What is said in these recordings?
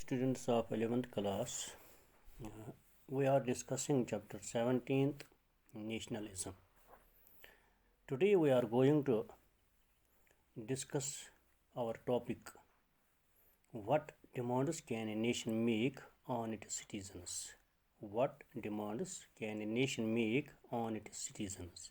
students of 11th class. We are discussing chapter 17th, Nationalism. Today we are going to discuss our topic, what demands can a nation make on its citizens? What demands can a nation make on its citizens?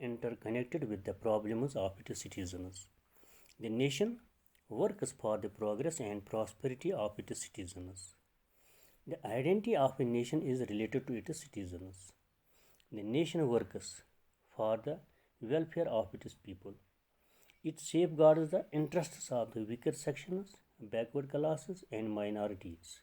interconnected with the problems of its citizens. The nation works for the progress and prosperity of its citizens. The identity of a nation is related to its citizens. The nation works for the welfare of its people. It safeguards the interests of the weaker sections, backward classes and minorities.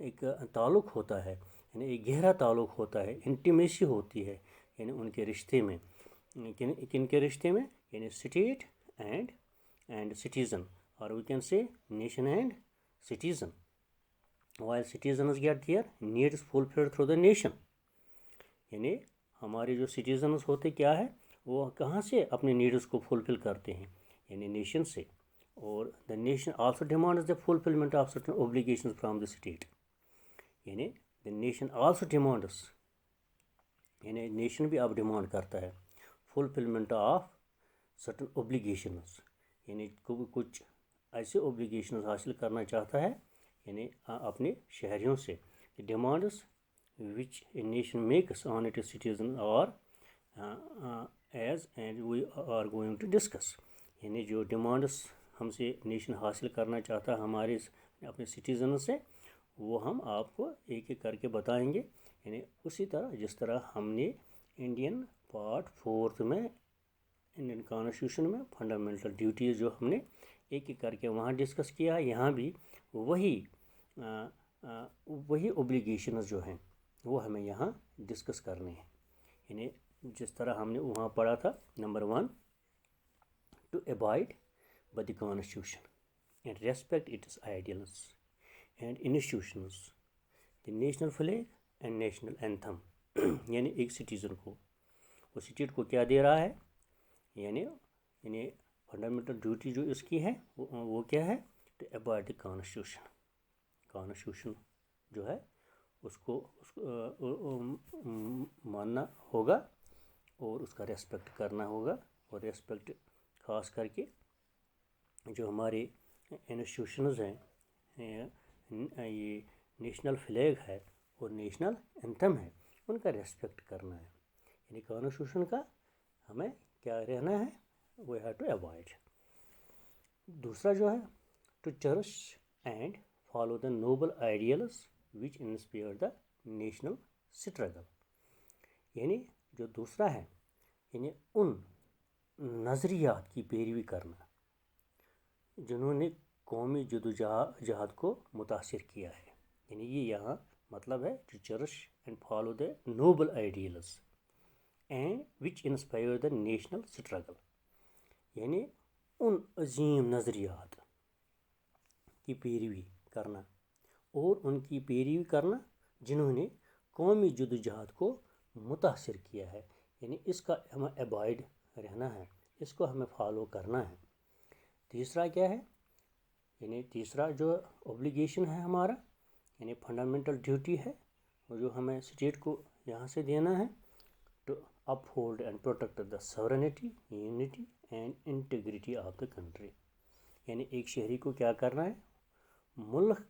ایک تعلق ہوتا ہے، یعنی ایک گہرا تعلق ہوتا ہے، انٹیمیسی ہوتی ہے یعنی ان کے رشتے میں. کن کے رشتے میں؟ یعنی اسٹیٹ اینڈ سٹیزن، اور we can say nation and citizen. while citizens get their needs fulfilled through the nation. یعنی ہمارے جو سٹیزنز ہوتے کیا ہے، وہ کہاں سے اپنے نیڈس کو فلفل کرتے ہیں؟ یعنی نیشن سے. اور the nation also demands the fulfillment of certain obligations from the state. یعنی the nation also demands، یعنی نیشن بھی اب ڈیمانڈ کرتا ہے فلفلمنٹ آف certain obligations، یعنی کچھ ایسے اوبلیگیشنز حاصل کرنا چاہتا ہے یعنی اپنے شہریوں سے. Demands which a nation makes on its citizen or as and we are going to discuss. یعنی جو ڈیمانڈس ہم سے نیشن حاصل کرنا چاہتا ہے ہمارے اپنے سٹیزن سے، وہ ہم آپ کو ایک ایک کر کے بتائیں گے. یعنی اسی طرح جس طرح ہم نے انڈین پارٹ 4 میں انڈین کانسٹیٹیوشن میں فنڈامنٹل ڈیوٹیز جو ہم نے ایک ایک کر کے وہاں ڈسکس کیا، یہاں بھی وہی اوبلیگیشنز جو ہیں وہ ہمیں یہاں ڈسکس کرنے ہیں. یعنی جس طرح ہم نے وہاں پڑھا تھا، number 1 to abide by the constitution and respect its ideals and institutions, the national flag and national anthem. یعنی ایک سٹیزن کو، وہ اسٹیٹ کو کیا دے رہا ہے، یعنی فنڈامنٹل ڈیوٹی جو اس کی ہے وہ کیا ہے، to abide the constitution. Constitution جو ہے اس کو ماننا ہوگا اور اس کا ریسپیکٹ کرنا ہوگا. اور ریسپیکٹ خاص کر کے جو ہمارے انسٹیٹیوشنز ہیں، یہ نیشنل فلیگ ہے اور نیشنل اینتھم ہے، ان کا ریسپیکٹ کرنا ہے. یعنی کانسٹیٹیوشن کا ہمیں کیا رہنا ہے، وی ہیو ٹو اوائڈ. دوسرا جو ہے to cherish and follow the noble ideals which inspire the national struggle. یعنی جو دوسرا ہے، یعنی ان نظریات کی پیروی کرنا جنہوں نے قومی جدوجہد کو متاثر کیا ہے. یعنی یہ یہاں مطلب ہے to cherish and follow the noble ideals and which inspire the national struggle. یعنی ان عظیم نظریات کی پیروی کرنا اور ان کی پیروی کرنا جنہوں نے قومی جدوجہد کو متاثر کیا ہے. یعنی اس کا ہمیں ابائڈ رہنا ہے، اس کو ہمیں فالو کرنا ہے. تیسرا کیا ہے، یعنی تیسرا جو اوبلیگیشن ہے ہمارا، یعنی فنڈامنٹل ڈیوٹی ہے، وہ جو ہمیں اسٹیٹ کو یہاں سے دینا ہے، to uphold and protect the sovereignty, unity and integrity of the country. یعنی ایک شہری کو کیا کرنا ہے، ملک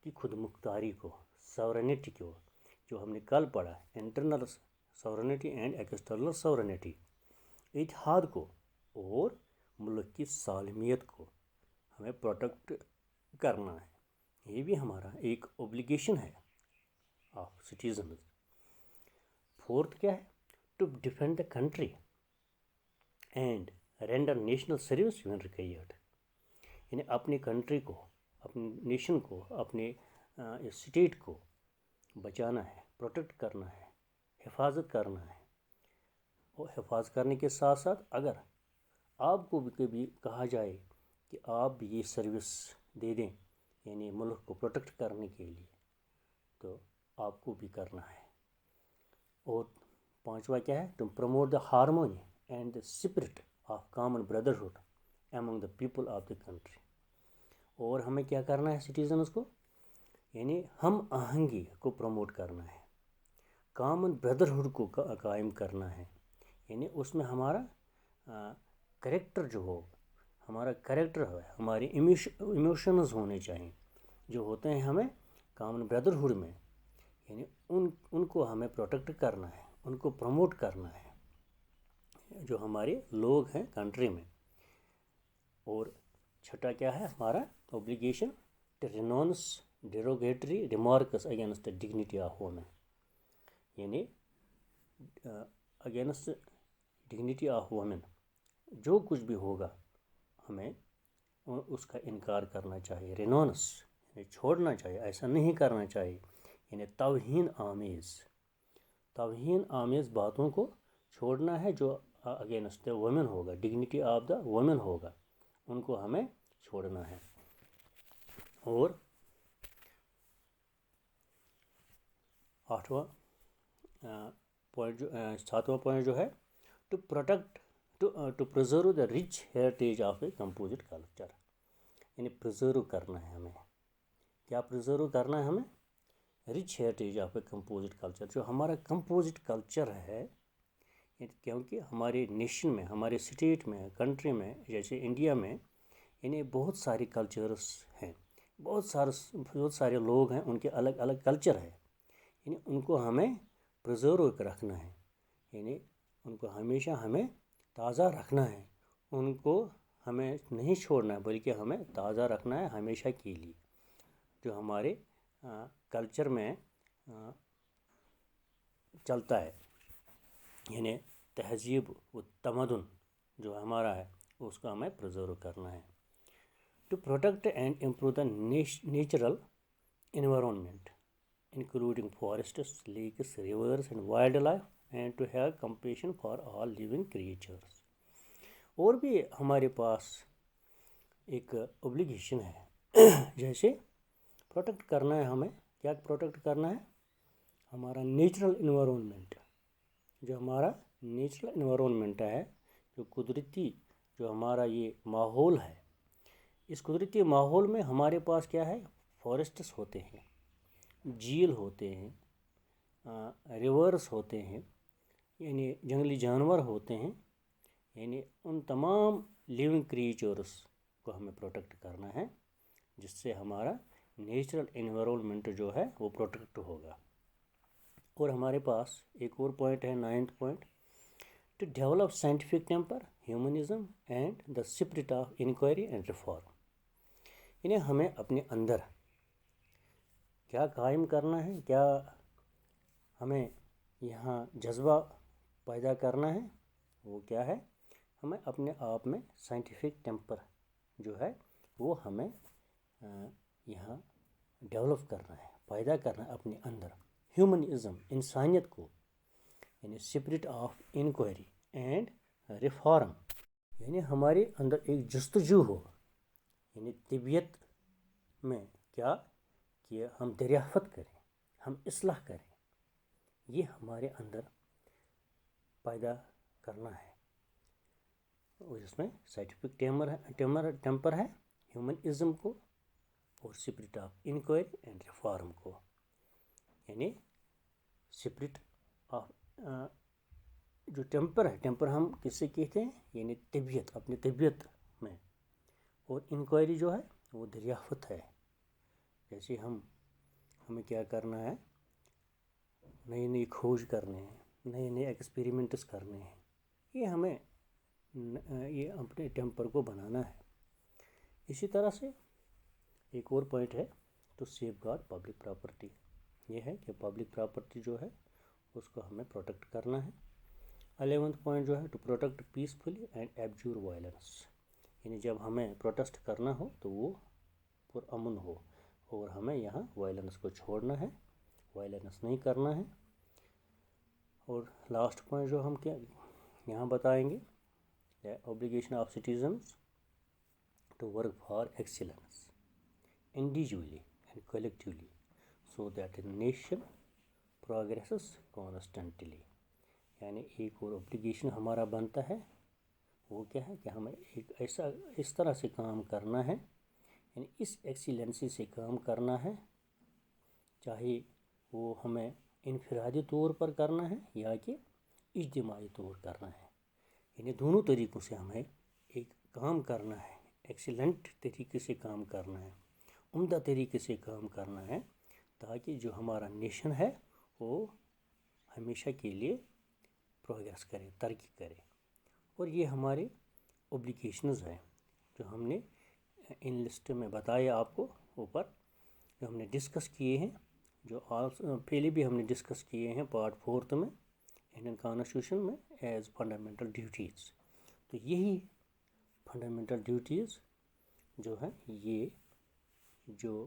کی خود مختاری کو، سورنٹی کو، جو ہم نے کل پڑھا، انٹرنل سورنٹی اینڈ ایکسٹرنل سورنٹی، اتحاد کو اور ملک کی سالمیت کو ہمیں پروٹیکٹ کرنا ہے. یہ بھی ہمارا ایک اوبلیگیشن ہے آف سٹیزنز. فورتھ کیا ہے، to defend the country and render national service when required. یعنی اپنی کنٹری کو، اپنے نیشن کو، اپنے اسٹیٹ کو بچانا ہے، پروٹیکٹ کرنا ہے، حفاظت کرنا ہے. اور حفاظت کرنے کے ساتھ ساتھ اگر آپ کو بھی کبھی کہا جائے کہ آپ بھی یہ سروس دے دیں، یعنی ملک کو پروٹیکٹ کرنے کے لیے، تو آپ کو بھی کرنا ہے. اور پانچواں کیا ہے، to promote the harmony and the spirit of common brotherhood among the people of the country. اور ہمیں کیا کرنا ہے سٹیزنز کو، یعنی ہم آہنگی کو پروموٹ کرنا ہے، کامن بردرہڈ کو قائم کرنا ہے. یعنی اس میں ہمارا کریکٹر جو ہو، ہمارا کریکٹر ہے، ہمارے ایموشنز ہونے چاہئیں جو ہوتے ہیں ہمیں کامن بردرہڈ میں. یعنی ان کو ہمیں پروٹیکٹ کرنا ہے، ان کو پروموٹ کرنا ہے جو ہمارے لوگ ہیں کنٹری میں. اور چھٹا کیا ہے ہمارا obligation, to renounce derogatory remarks against dignity of women. یعنی اگینسٹ ڈگنیٹی آف وومن جو کچھ بھی ہوگا ہمیں اس کا انکار کرنا چاہیے. رینونس یہ چھوڑنا چاہیے، ایسا نہیں کرنا چاہیے، یعنی توہین آمیز باتوں کو چھوڑنا ہے جو اگینسٹ دا وومن ہوگا، ڈگنیٹی آف دا وومن ہوگا، ان کو ہمیں چھوڑنا ہے۔ اور 7واں پوائنٹ جو ہے to preserve the rich heritage of a composite culture, یعنی پرزرو کرنا ہے ہمیں، کیا پرزرو کرنا ہے ہمیں؟ Rich heritage of a composite culture, جو ہمارا کمپوزٹ کلچر ہے، کیونکہ ہمارے نیشن میں، ہمارے اسٹیٹ میں، کنٹری میں، جیسے انڈیا میں، یعنی بہت ساری کلچرس ہیں، بہت سارے لوگ ہیں، ان کے الگ الگ کلچر ہے، یعنی ان کو ہمیں پرزرو رکھنا ہے، یعنی ان کو ہمیشہ ہمیں تازہ رکھنا ہے، ان کو ہمیں نہیں چھوڑنا ہے، بلکہ ہمیں تازہ رکھنا ہے ہمیشہ کے لیے۔ جو ہمارے کلچر میں چلتا ہے، یعنی تہذیب و تمدن جو ہمارا ہے، اس کو ہمیں پرزرو کرنا ہے۔ To protect and improve the natural environment including forests, lakes, rivers and wildlife, and to have compassion for all living creatures. اور بھی ہمارے پاس ایک اوبلیگیشن ہے، جیسے پروٹیکٹ کرنا ہے ہمیں، کیا پروٹیکٹ کرنا ہے؟ ہمارا نیچرل انوائرمنٹ، جو ہمارا نیچرل انوائرمنٹ ہے، جو قدرتی جو ہمارا یہ ماحول ہے، اس قدرتی ماحول میں ہمارے پاس کیا ہے؟ فارسٹس ہوتے ہیں، جھیل ہوتے ہیں، ریورس ہوتے ہیں، یعنی جنگلی جانور ہوتے ہیں، یعنی ان تمام لیونگ کریچرس کو ہمیں پروٹیکٹ کرنا ہے، جس سے ہمارا نیچرل انوائرمنٹ جو ہے وہ پروٹیکٹ ہوگا۔ اور ہمارے پاس ایک اور پوائنٹ ہے، 9th point, to develop scientific temper, humanism and the spirit of inquiry and reform, یعنی ہمیں اپنے اندر کیا قائم کرنا ہے، کیا ہمیں یہاں جذبہ پیدا کرنا ہے، وہ کیا ہے؟ ہمیں اپنے آپ میں سائنٹیفک ٹیمپر جو ہے وہ ہمیں یہاں ڈیولپ کرنا ہے، پیدا کرنا ہے اپنے اندر، ہیومنزم، انسانیت کو، یعنی spirit of inquiry and reform, یعنی ہمارے اندر ایک جستجو ہو، یعنی طبیعت میں کیا کہ ہم دریافت کریں، ہم اصلاح کریں، یہ ہمارے اندر پیدا کرنا ہے، اور اس میں سائنٹیفک ٹیمپر ہے، ہیومنزم کو، اور spirit of inquiry and reform کو، یعنی اسپرٹ آف جو ٹیمپر ہے، ٹیمپر ہم کس سے کہتے ہیں؟ یعنی طبیعت، اپنی طبیعت میں، اور انکوائری جو ہے وہ دریافت ہے، جیسے ہمیں کیا کرنا ہے؟ نئی کھوج کرنے ہیں، نئے ایکسپیریمنٹس کرنے ہیں، یہ ہمیں یہ اپنے ٹیمپر کو بنانا ہے۔ اسی طرح سے ایک اور پوائنٹ ہے، to safeguard public property, یہ ہے کہ پبلک پراپرٹی جو ہے اس کو ہمیں پروٹیکٹ کرنا ہے۔ 11th پوائنٹ جو ہے، to protect peacefully and abjure violence, یعنی جب ہمیں پروٹیسٹ کرنا ہو تو وہ پرامن ہو، اور ہمیں یہاں وائلنس کو چھوڑنا ہے، وائلنس نہیں کرنا ہے۔ اور لاسٹ پوائنٹ جو ہم کیا یہاں بتائیں گے، obligation of citizens to work for excellence individually and collectively so that the nation progresses constantly، یعنی ایک اور obligation ہمارا بنتا ہے، وہ کیا ہے کہ ہمیں ایک اس طرح سے کام کرنا ہے، یعنی اس ایکسیلنسی سے کام کرنا ہے، چاہے وہ ہمیں انفرادی طور پر کرنا ہے یا کہ اجتماعی طور کرنا ہے، یعنی دونوں طریقوں سے ہمیں ایک کام کرنا ہے، ایکسیلنٹ طریقے سے کام کرنا ہے، عمدہ طریقے سے کام کرنا ہے، تاکہ جو ہمارا نیشن ہے وہ ہمیشہ کے لیے پروگریس کرے، ترقی کرے۔ اور یہ ہمارے اوبلیگیشنز ہیں جو ہم نے ان لسٹ میں بتایا آپ کو اوپر، جو ہم نے ڈسکس کیے ہیں، جو پہلے بھی ہم نے ڈسکس کیے ہیں پارٹ 4 میں انڈین کانسٹیٹیوشن میں ایز فنڈامنٹل ڈیوٹیز۔ تو یہی فنڈامنٹل ڈیوٹیز جو ہے، یہ جو